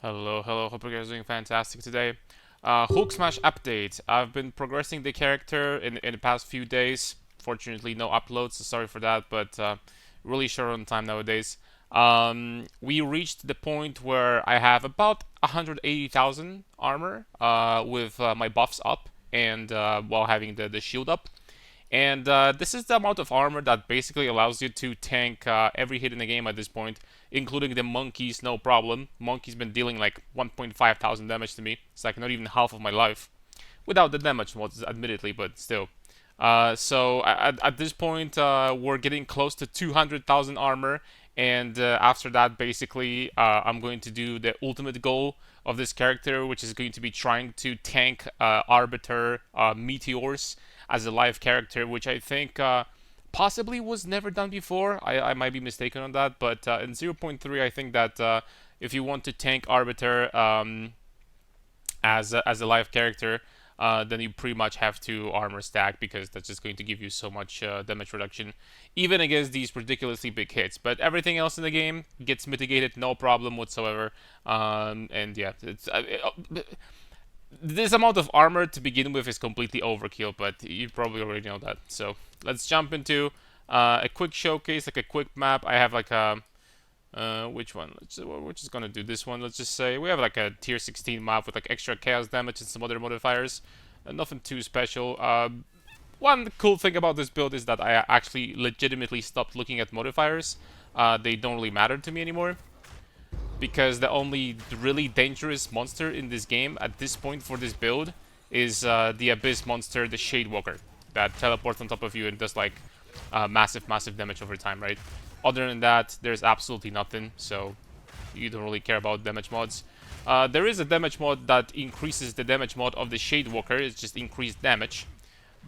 Hello, hello, hope you guys are doing fantastic today. HulkSmash update. I've been progressing the character in the past few days. Fortunately, no uploads, so sorry for that, but really short on time nowadays. We reached the point where I have about 180,000 armor with my buffs up and while having the shield up. And this is the amount of armor that basically allows you to tank every hit in the game at this point, including the monkeys, no problem. Monkey's been dealing like 1.5 thousand damage to me. It's like not even half of my life. Without the damage mods, admittedly, but still. So at this point, we're getting close to 200,000 armor, and after that, basically, I'm going to do the ultimate goal of this character, which is going to be trying to tank Arbiter Meteors as a live character, which I think possibly was never done before. I might be mistaken on that, but in 0.3, I think that if you want to tank Arbiter as a live character, then you pretty much have to armor stack because that's just going to give you so much damage reduction, even against these ridiculously big hits. But everything else in the game gets mitigated, no problem whatsoever. And yeah, this amount of armor to begin with is completely overkill, but you probably already know that. So let's jump into a quick showcase, like a quick map. I have like a which one? We're just gonna do this one. Let's just say we have like a tier 16 map with like extra chaos damage and some other modifiers. Nothing too special. One cool thing about this build is that I actually legitimately stopped looking at modifiers. They don't really matter to me anymore, because the only really dangerous monster in this game at this point for this build is the Abyss monster, the Shade Walker, that teleports on top of you and does like massive damage over time, right? Other than that, there's absolutely nothing, so you don't really care about damage mods. There is a damage mod that increases the damage mod of the Shade Walker. It's just increased damage,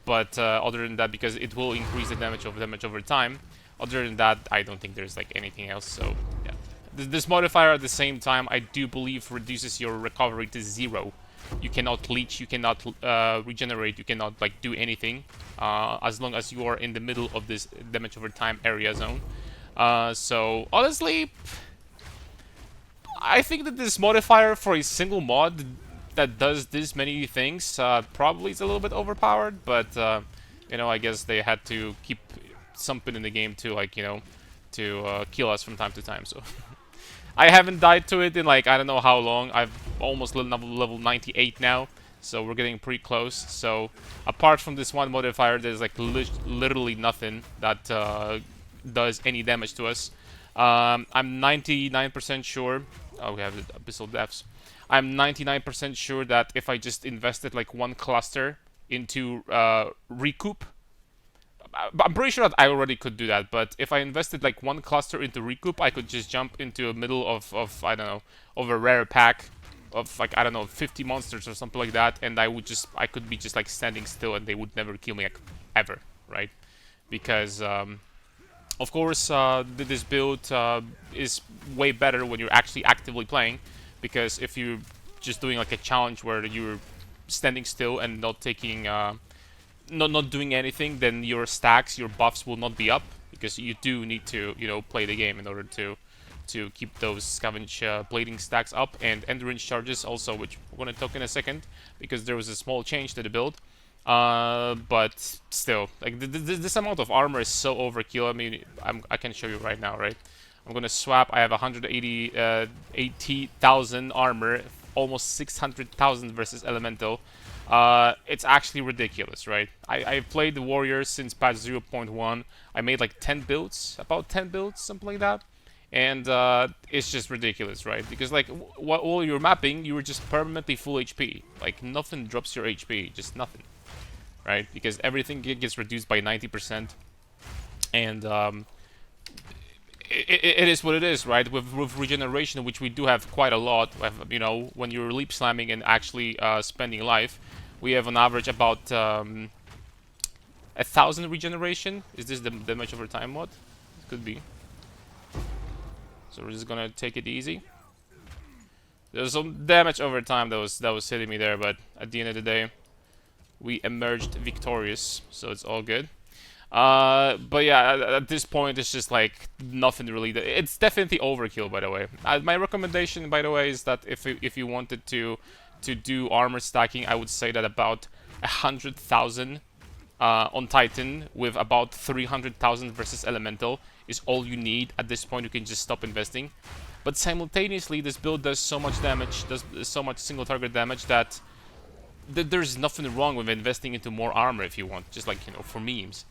but other than that, because it will increase the damage over time. Other than that, I don't think there's like anything else. So yeah, this modifier at the same time, I do believe, reduces your recovery to 0. You cannot leech, you cannot regenerate, you cannot like do anything as long as you are in the middle of this damage over time area zone. So honestly, I think that this modifier for a single mod that does this many things probably is a little bit overpowered, but you know, I guess they had to keep something in the game to, like, you know, to kill us from time to time. So I haven't died to it in like I don't know how long. I've almost level 98 now, so we're getting pretty close. So apart from this one modifier, there's like literally nothing that does any damage to us. I'm 99% sure. Oh, we have the Abyssal Depths. I'm 99% sure that if I just invested like one cluster into recoup, I'm pretty sure that I already could do that, but if I invested like one cluster into recoup, I could just jump into the middle of I don't know, of a rare pack of like, I don't know, 50 monsters or something like that, and I could be just like standing still and they would never kill me, like, ever, right? Because of course, this build is way better when you're actually actively playing, because if you're just doing like a challenge where you're standing still and not taking not doing anything, then your stacks, your buffs will not be up, because you do need to, you know, play the game in order to keep those scavenge blading stacks up, and endurance charges also, which we're going to talk in a second, because there was a small change to the build. But still, like this amount of armor is so overkill. I mean, I can show you right now, right? I'm gonna swap. I have 180,000 armor, almost 600,000 versus Elemental. It's actually ridiculous, right? I've played the Warriors since patch 0.1. I made like 10 builds, about 10 builds, something like that. And it's just ridiculous, right? Because like while you're mapping, you were just permanently full HP. Like nothing drops your HP, just nothing, right? Because everything gets reduced by 90%. And it is what it is, right? With regeneration, which we do have quite a lot. You know, when you're leap slamming and actually spending life, we have on average about 1,000 regeneration. Is this the damage over time mod? It could be. So we're just gonna take it easy. There's some damage over time that was hitting me there, but at the end of the day, we emerged victorious, so it's all good. But yeah, at this point, it's just like nothing really. It's definitely overkill, by the way. My recommendation, by the way, is that if you wanted to do armor stacking, I would say that about 100,000 on Titan with about 300,000 versus Elemental is all you need. At this point, you can just stop investing. But simultaneously, this build does so much damage, does so much single target damage that there's nothing wrong with investing into more armor if you want, just like, you know, for memes,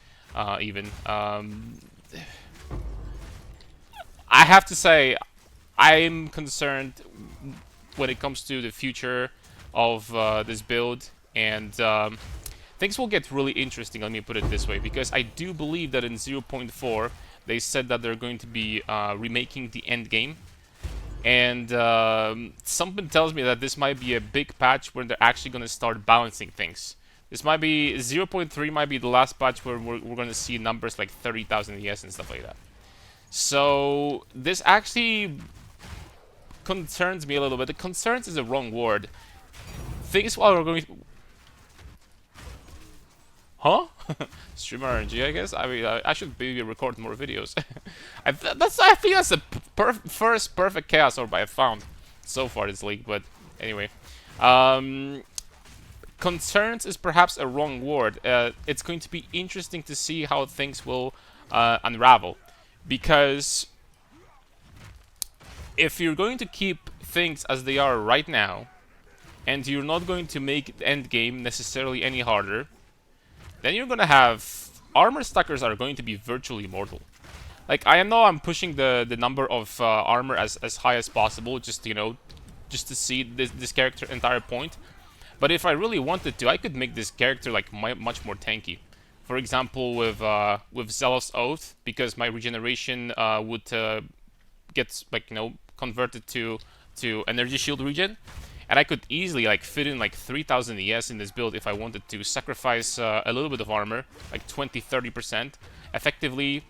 even. I have to say, I'm concerned when it comes to the future of this build, and things will get really interesting, let me put it this way, because I do believe that in 0.4, they said that they're going to be remaking the end game. And something tells me that this might be a big patch where they're actually going to start balancing things. This might be 0.3 might be the last patch where we're going to see numbers like 30,000 ES and stuff like that. So this actually concerns me a little bit. The concerns is the wrong word. Things while we're going. Huh? Streamer RNG, I guess. I mean, I should maybe record more videos. I think that's the first perfect chaos orb I've found so far this league. But anyway, concerns is perhaps a wrong word. It's going to be interesting to see how things will unravel, because if you're going to keep things as they are right now, and you're not going to make the end game necessarily any harder, then you're gonna have armor stackers are going to be virtually immortal. Like, I know I'm pushing the number of armor as high as possible, just, you know, just to see this character entire point. But if I really wanted to, I could make this character like much more tanky. For example, with Zealous Oath, because my regeneration would get, like, you know, converted to energy shield regen. And I could easily like fit in like 3,000 ES in this build if I wanted to sacrifice a little bit of armor, like 20-30%. Effectively,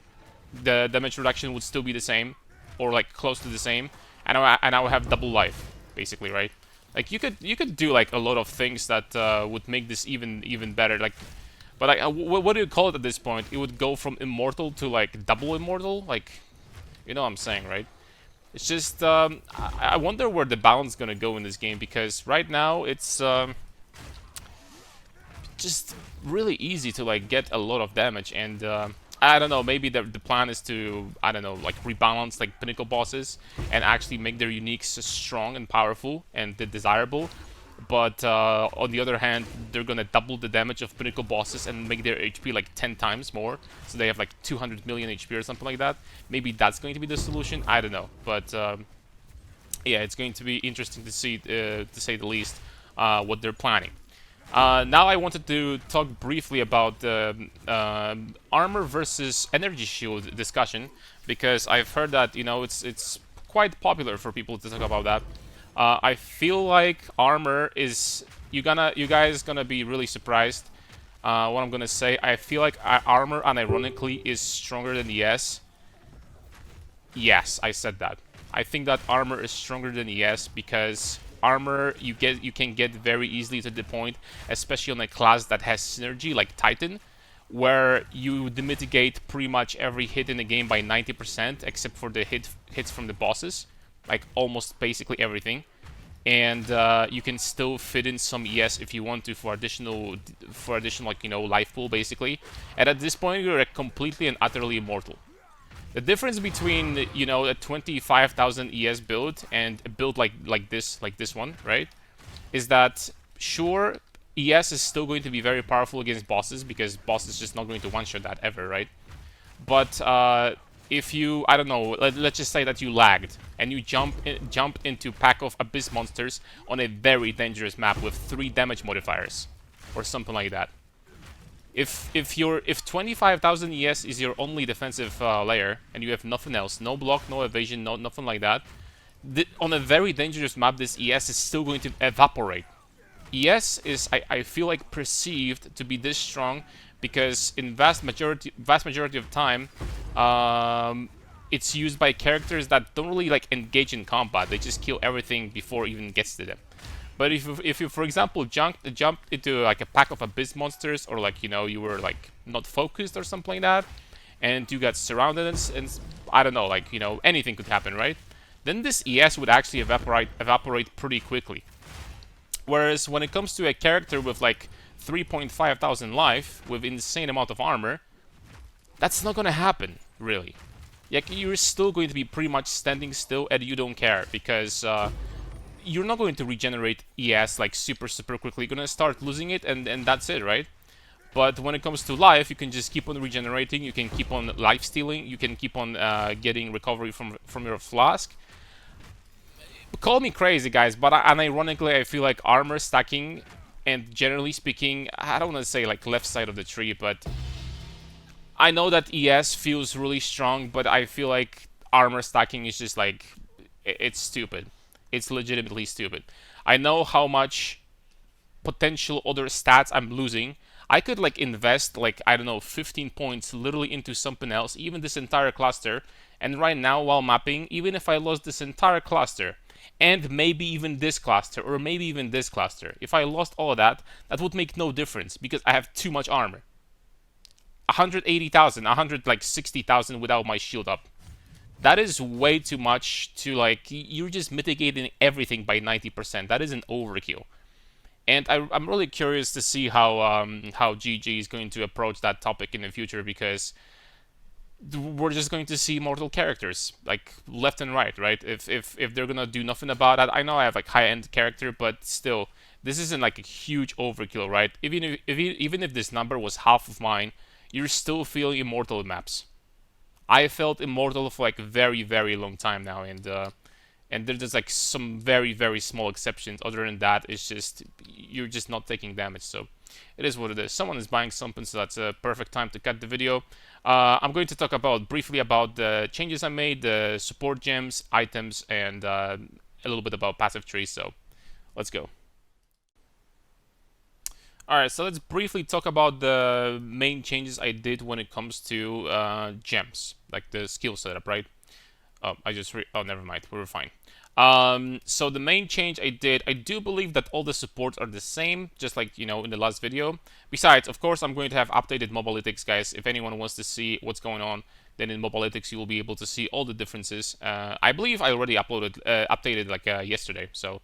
the damage reduction would still be the same, or like close to the same, and I would have double life, basically, right? Like you could do like a lot of things that would make this even better. Like, but like, what do you call it at this point? It would go from immortal to like double immortal, like, you know what I'm saying, right? It's just, I wonder where the balance is gonna go in this game, because right now it's just really easy to like get a lot of damage, and I don't know, maybe the plan is to, I don't know, like rebalance like pinnacle bosses and actually make their uniques strong and powerful and desirable. But on the other hand, they're gonna double the damage of pinnacle bosses and make their HP like 10 times more, so they have like 200 million HP or something like that. Maybe that's going to be the solution. I don't know, but yeah, it's going to be interesting to see, to say the least, what they're planning. Now I wanted to talk briefly about the armor versus energy shield discussion, because I've heard that, you know, it's quite popular for people to talk about that. I feel like armor is, you guys gonna be really surprised what I'm gonna say. I feel like armor, unironically, is stronger than ES. Yes, I said that. I think that armor is stronger than ES because armor you can get very easily to the point, especially on a class that has synergy like Titan, where you mitigate pretty much every hit in the game by 90%, except for the hits from the bosses. Like almost basically everything, and you can still fit in some ES if you want to for additional like, you know, life pool basically. And at this point, you're completely and utterly immortal. The difference between, you know, a 25,000 ES build and a build like this one, right, is that sure, ES is still going to be very powerful against bosses, because bosses just not going to one-shot that ever, right? But if you, I don't know, let's just say that you lagged and you jump into pack of abyss monsters on a very dangerous map with 3 damage modifiers or something like that. If 25,000 ES is your only defensive layer and you have nothing else, no block, no evasion, nothing like that, on a very dangerous map, this ES is still going to evaporate. ES is, I feel like, perceived to be this strong because in vast majority of time, it's used by characters that don't really like engage in combat. They just kill everything before it even gets to them. But if you for example jump into like a pack of abyss monsters, or like you were like not focused or something like that, and you got surrounded, and I don't know, like anything could happen, right? Then this ES would actually evaporate pretty quickly. Whereas when it comes to a character with like 3.5 thousand life with insane amount of armor, that's not gonna happen, really. Like, you're still going to be pretty much standing still and you don't care, because you're not going to regenerate ES like super quickly. You're gonna start losing it, and that's it, right? But when it comes to life, you can just keep on regenerating, you can keep on life stealing, you can keep on getting recovery from your flask. Call me crazy, guys, but unironically, I feel like armor stacking, and generally speaking, I don't want to say like left side of the tree, but I know that ES feels really strong, but I feel like armor stacking is just like, it's stupid. It's legitimately stupid. I know how much potential other stats I'm losing. I could like invest like, I don't know, 15 points literally into something else, even this entire cluster. And right now, while mapping, even if I lost this entire cluster, and maybe even this cluster, or maybe even this cluster, if I lost all of that, that would make no difference because I have too much armor. 180,000, 160,000 without my shield up. That is way too much to like, you're just mitigating everything by 90%. That is an overkill. And I'm really curious to see how GG is going to approach that topic in the future, because we're just going to see mortal characters like left and right? If they're gonna do nothing about that, I know I have like high-end character, but still, this isn't like a huge overkill, right? Even if this number was half of mine, you're still feeling immortal maps. I felt immortal for like a very long time now, and there's just like some very small exceptions. Other than that, it's just you're just not taking damage. So it is what it is. Someone is buying something, so that's a perfect time to cut the video. I'm going to talk briefly about the changes I made, the support gems, items, and a little bit about passive trees. So let's go. Alright, so let's briefly talk about the main changes I did when it comes to gems, like the skill setup, right? Oh, oh, never mind, we were fine. So the main change I did, I do believe that all the supports are the same, just like, in the last video. Besides, of course, I'm going to have updated mobalytics, guys. If anyone wants to see what's going on, then in mobalytics you will be able to see all the differences. I believe I already updated like yesterday, so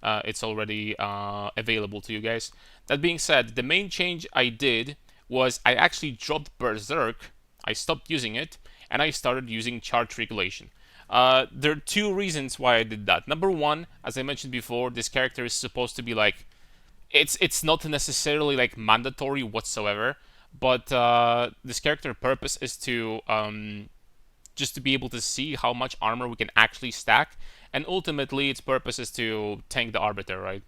it's already available to you guys. That being said, the main change I did was I actually dropped Berserk, I stopped using it, and I started using charge regulation. There are two reasons why I did that. Number one, as I mentioned before, this character is supposed to be like, it's not necessarily like mandatory whatsoever, but this character purpose is to just to be able to see how much armor we can actually stack, and ultimately its purpose is to tank the Arbiter, right,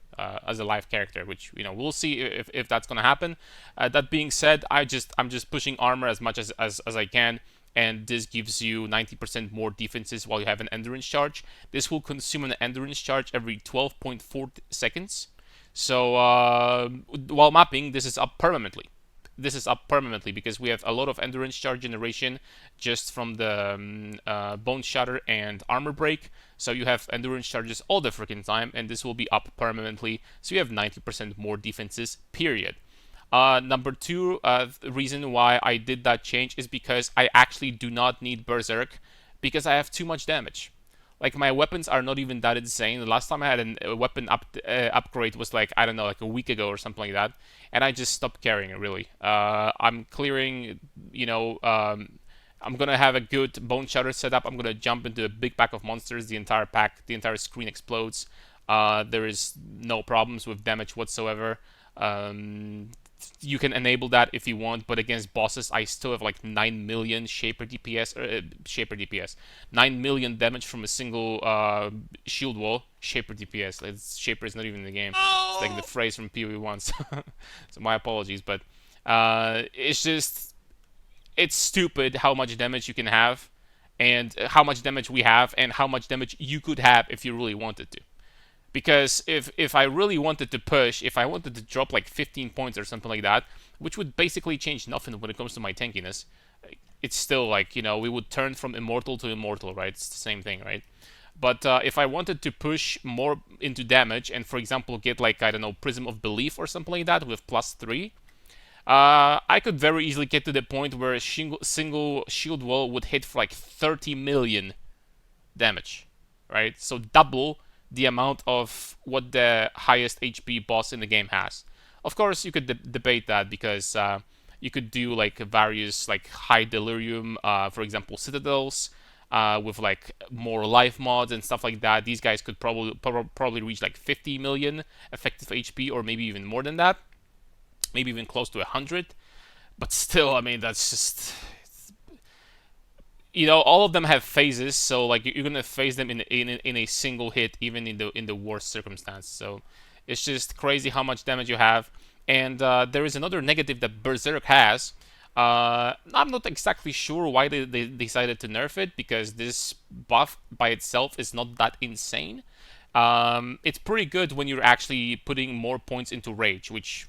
as a live character, which we'll see if that's gonna happen. That being said, I'm just pushing armor as much as I can, and this gives you 90% more defenses while you have an endurance charge. This will consume an endurance charge every 12.4 seconds. So while mapping, this is up permanently. This is up permanently because we have a lot of endurance charge generation just from the Bone Shatter and Armor Break. So you have endurance charges all the freaking time, and this will be up permanently. So you have 90% more defenses, period. Number two reason why I did that change is because I actually do not need Berserk because I have too much damage. Like, my weapons are not even that insane. The last time I had a weapon upgrade was like, I don't know, like a week ago or something like that, and I just stopped carrying it, really. I'm clearing, I'm gonna have a good Bone Shatter setup. I'm gonna jump into a big pack of monsters. The entire screen explodes. There is no problems with damage whatsoever. You can enable that if you want, but against bosses, I still have like 9 million Shaper DPS, 9 million damage from a single shield wall. Shaper DPS. Shaper is not even in the game. It's like the phrase from PoE once. So my apologies, but it's stupid how much damage you can have, and how much damage we have, and how much damage you could have if you really wanted to. Because if I really wanted to push, if I wanted to drop like 15 points or something like that, which would basically change nothing when it comes to my tankiness, it's still like, we would turn from immortal to immortal, right? It's the same thing, right? But if I wanted to push more into damage and, for example, get like, I don't know, Prism of Belief or something like that with +3, I could very easily get to the point where a single shield wall would hit for like 30 million damage, right? So double the amount of what the highest HP boss in the game has. Of course, you could debate that because you could do like various like high delirium, for example, citadels. With like more life mods and stuff like that, these guys could probably reach like 50 million effective HP, or maybe even more than that, maybe even close to 100. But still, I mean, that's just, all of them have phases, so like you're gonna phase them in a single hit, even in the worst circumstance. So it's just crazy how much damage you have. And there is another negative that Berserk has. I'm not exactly sure why they decided to nerf it, because this buff by itself is not that insane. It's pretty good when you're actually putting more points into Rage, which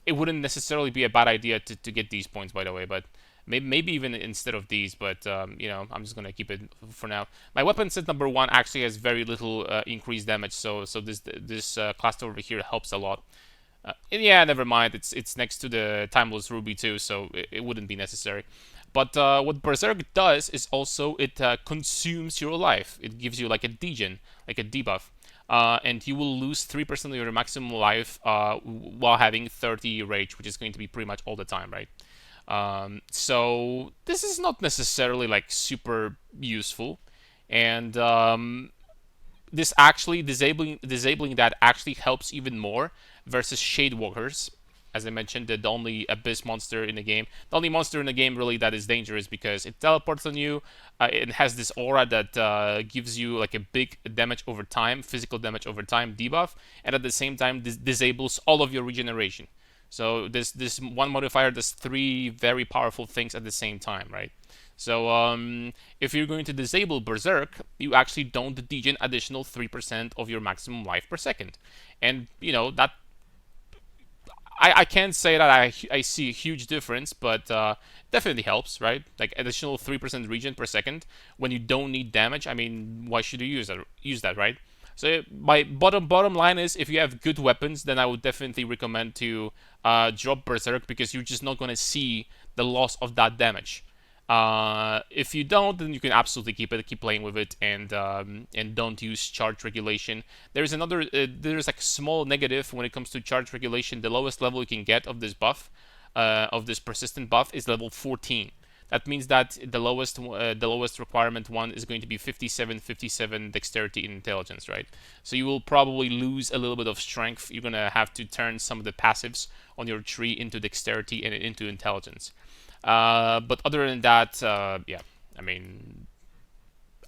it wouldn't necessarily be a bad idea to get these points, by the way, but maybe even instead of these, but I'm just gonna keep it for now. My weapon set number 1 actually has very little increased damage, so this cluster over here helps a lot. And yeah, never mind. It's next to the Timeless Ruby too, so it wouldn't be necessary. But what Berserk does is also it consumes your life. It gives you like a degen, like a debuff. And you will lose 3% of your maximum life while having 30 rage, which is going to be pretty much all the time, right? So this is not necessarily like super useful, and this actually disabling that actually helps even more versus Shadewalkers. As I mentioned, the only Abyss monster in the game. The only monster in the game really that is dangerous because it teleports on you. It has this aura that gives you like a big damage over time, physical damage over time debuff, and at the same time disables all of your regeneration. So this one modifier does 3 very powerful things at the same time, right? So if you're going to disable Berserk, you actually don't degen additional 3% of your maximum life per second. And, that I can't say that I see a huge difference, but definitely helps, right? Like additional 3% regen per second when you don't need damage. I mean, why should you use that, right? So my bottom line is, if you have good weapons, then I would definitely recommend to drop Berserk, because you're just not going to see the loss of that damage. If you don't, then you can absolutely keep playing with it, and don't use charge regulation. There's there's like a small negative when it comes to charge regulation. The lowest level you can get of this buff, of this persistent buff, is level 14. That means that the lowest requirement one is going to be 57 dexterity and intelligence, right? So you will probably lose a little bit of strength. You're gonna have to turn some of the passives on your tree into dexterity and into intelligence. But other than that, yeah, I mean,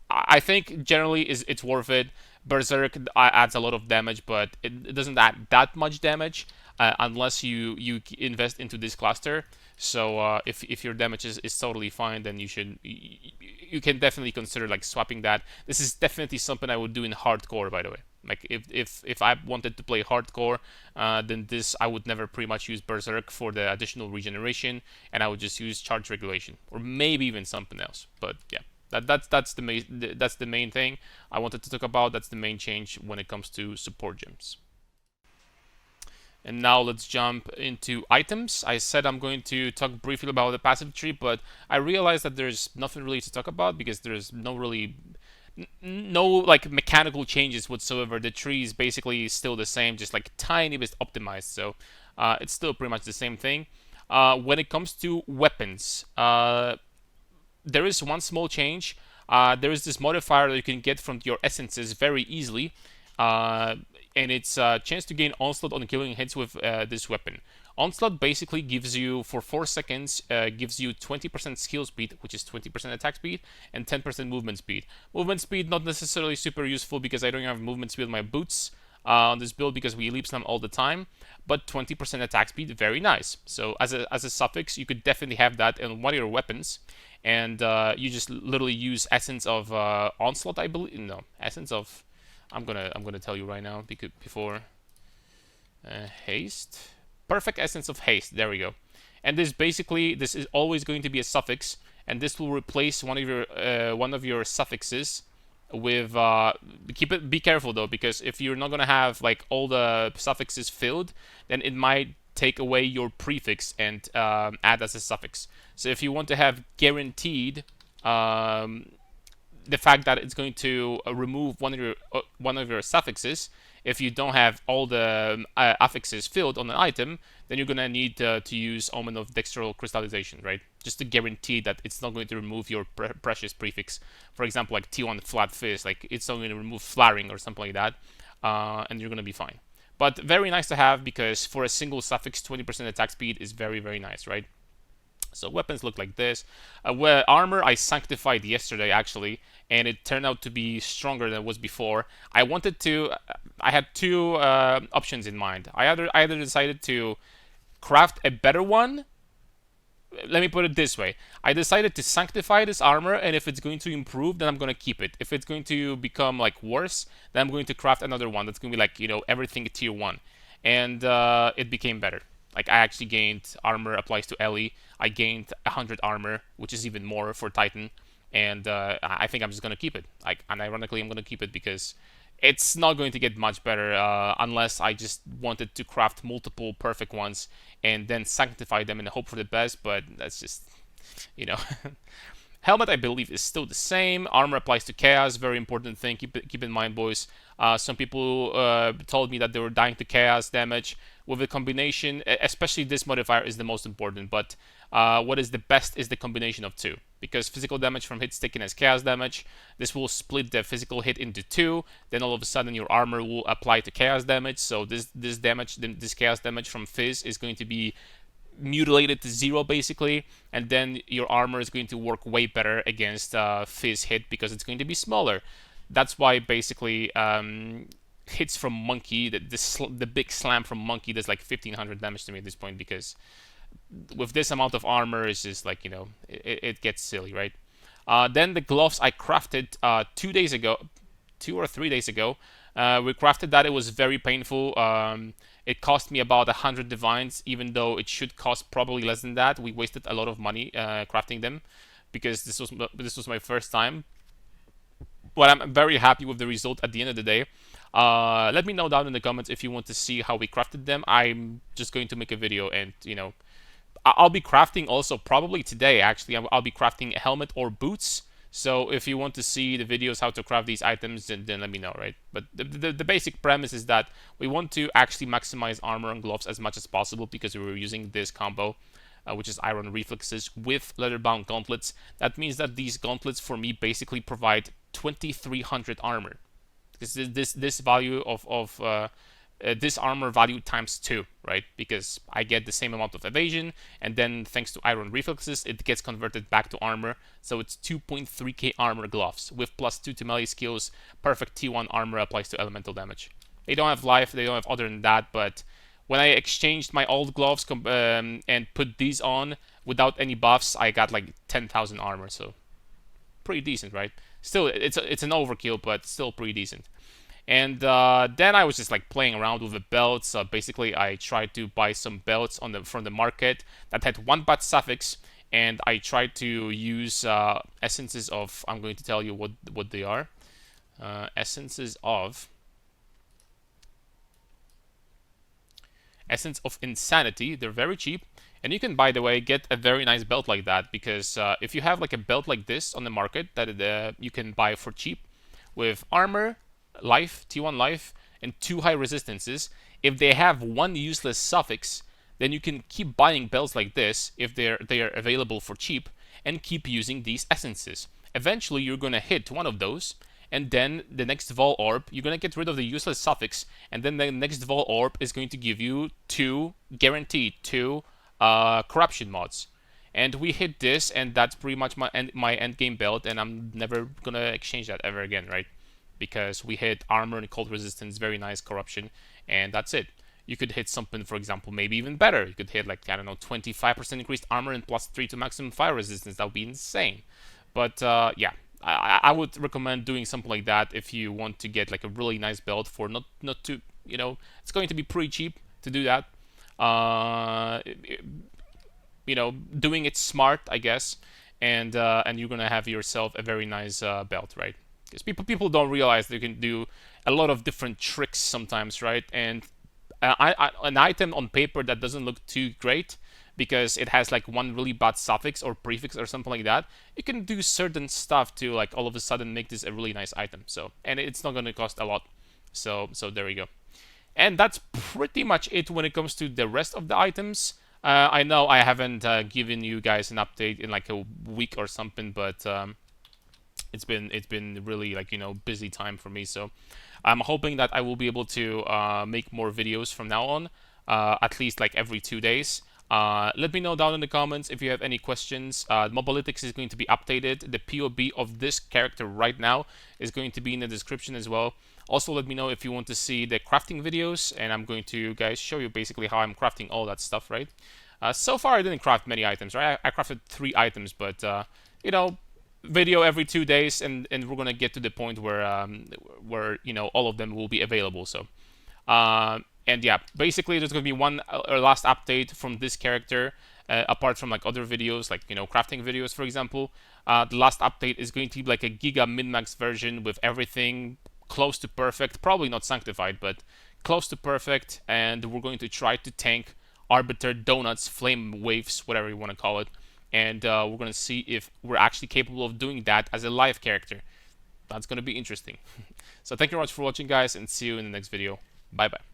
I think generally it's worth it. Berserk adds a lot of damage, but it doesn't add that much damage unless you invest into this cluster. So if your damage is totally fine, then you can definitely consider like swapping that. This is definitely something I would do in hardcore, by the way. Like if I wanted to play hardcore, then I would never pretty much use Berserk for the additional regeneration, and I would just use charge regulation, or maybe even something else. But yeah, that's the main thing I wanted to talk about. That's the main change when it comes to support gems. And now let's jump into items. I said I'm going to talk briefly about the passive tree, but I realized that there's nothing really to talk about because there's no like mechanical changes whatsoever. The tree is basically still the same, just like tiny bit optimized. So it's still pretty much the same thing. When it comes to weapons, there is one small change. There is this modifier that you can get from your essences very easily. And it's a chance to gain Onslaught on killing hits with this weapon. Onslaught basically gives you, for 4 seconds, gives you 20% skill speed, which is 20% attack speed, and 10% movement speed. Movement speed not necessarily super useful because I don't have movement speed with my boots on this build because we leap them all the time, but 20% attack speed, very nice. So as a suffix, you could definitely have that in one of your weapons, and you just literally use Essence of Onslaught, I believe. No, Essence of... I'm gonna tell you right now before haste. Perfect Essence of Haste. There we go. And this is always going to be a suffix, and this will replace one of your suffixes with be careful though, because if you're not gonna have like all the suffixes filled, then it might take away your prefix and add as a suffix. So if you want to have guaranteed the fact that it's going to remove one of your suffixes, if you don't have all the affixes filled on an item, then you're gonna need to use Omen of Dextral Crystallization, right? Just to guarantee that it's not going to remove your precious prefix. For example, like T1 Flat Fizz, like it's not going to remove flaring or something like that, and you're gonna be fine. But very nice to have, because for a single suffix, 20% attack speed is very, very nice, right? So weapons look like this. Armor I sanctified yesterday actually, and it turned out to be stronger than it was before. I had two options in mind. I either decided to craft a better one. Let me put it this way. I decided to sanctify this armor, and if it's going to improve, then I'm going to keep it. If it's going to become like worse, then I'm going to craft another one that's going to be like, everything tier 1. And it became better. Like, I actually gained armor applies to Ellie. I gained 100 armor, which is even more for Titan. And I think I'm just going to keep it. And ironically, I'm going to keep it because it's not going to get much better unless I just wanted to craft multiple perfect ones and then sanctify them and hope for the best, but that's just, you know. Helmet, I believe, is still the same. Armor applies to Chaos, very important thing. Keep in mind, boys. Some people told me that they were dying to Chaos damage. With a combination, especially this modifier is the most important, but what is the best is the combination of two. Because physical damage from hits taken as Chaos damage, this will split the physical hit into two, then all of a sudden your armor will apply to Chaos damage, so this Chaos damage from Fizz is going to be mutilated to 0 basically, and then your armor is going to work way better against Fizz hit because it's going to be smaller. That's why basically hits from Monkey, the big slam from Monkey does like 1500 damage to me at this point, because with this amount of armor, it's just like, it gets silly, right? Then the gloves I crafted 2 days ago, 2 or 3 days ago. We crafted that. It was very painful. It cost me about 100 divines, even though it should cost probably less than that. We wasted a lot of money crafting them because this was my first time. But I'm very happy with the result at the end of the day. Let me know down in the comments if you want to see how we crafted them. I'm just going to make a video, and I'll be crafting also probably today. Actually, I'll be crafting a helmet or boots. So if you want to see the videos how to craft these items, then let me know, right? But the basic premise is that we want to actually maximize armor and gloves as much as possible, because we were using this combo, which is iron reflexes with leather-bound gauntlets. That means that these gauntlets for me basically provide 2300 armor. This value of this armor value times 2, right? Because I get the same amount of evasion, and then thanks to iron reflexes, it gets converted back to armor. So it's 2.3k armor gloves with +2 to melee skills. Perfect T1 armor applies to elemental damage. They don't have life, they don't have other than that, but when I exchanged my old gloves and put these on without any buffs, I got like 10,000 armor, so pretty decent, right? Still, it's an overkill, but still pretty decent. And then I was just like playing around with the belts. Basically, I tried to buy some belts from the market that had 1 bat suffix, and I tried to use essences of. I'm going to tell you what they are. Essences of Insanity. They're very cheap, and you can, by the way, get a very nice belt like that, because if you have like a belt like this on the market that you can buy for cheap with armor, life, T1 life, and 2 high resistances, if they have 1 useless suffix, then you can keep buying belts like this if they are available for cheap, and keep using these essences. Eventually you're gonna hit one of those, and then the next Vol Orb, you're gonna get rid of the useless suffix, and then the next Vol Orb is going to give you guaranteed two corruption mods. And we hit this, and that's pretty much my end game belt, and I'm never gonna exchange that ever again, right? Because we hit armor and cold resistance, very nice corruption, and that's it. You could hit something, for example, maybe even better. You could hit, like, I don't know, 25% increased armor and +3 to maximum fire resistance. That would be insane. But yeah, I would recommend doing something like that if you want to get like a really nice belt for not too, it's going to be pretty cheap to do that. Doing it smart, I guess, and you're gonna have yourself a very nice belt, right? Because people don't realize they can do a lot of different tricks sometimes, right? And an item on paper that doesn't look too great because it has like one really bad suffix or prefix or something like that, you can do certain stuff to like all of a sudden make this a really nice item. So, and it's not going to cost a lot. So there we go. And that's pretty much it when it comes to the rest of the items. I know I haven't given you guys an update in like a week or something, but it's been really like busy time for me. So I'm hoping that I will be able to make more videos from now on, at least like every 2 days. Let me know down in the comments if you have any questions. Mobalytics is going to be updated. The POB of this character right now is going to be in the description as well. Also, let me know if you want to see the crafting videos, and I'm going to, guys, show you basically how I'm crafting all that stuff, right? So far, I didn't craft many items, right? I crafted 3 items, but, video every 2 days, and we're going to get to the point where, all of them will be available, so... and yeah, basically there's going to be one last update from this character, apart from like other videos, like crafting videos, for example. The last update is going to be like a Giga Min-Max version with everything close to perfect, probably not sanctified, but close to perfect, and we're going to try to tank Arbiter, Donuts, Flame Waves, whatever you want to call it, and we're going to see if we're actually capable of doing that as a live character. That's going to be interesting. So thank you very much for watching, guys, and see you in the next video. Bye bye.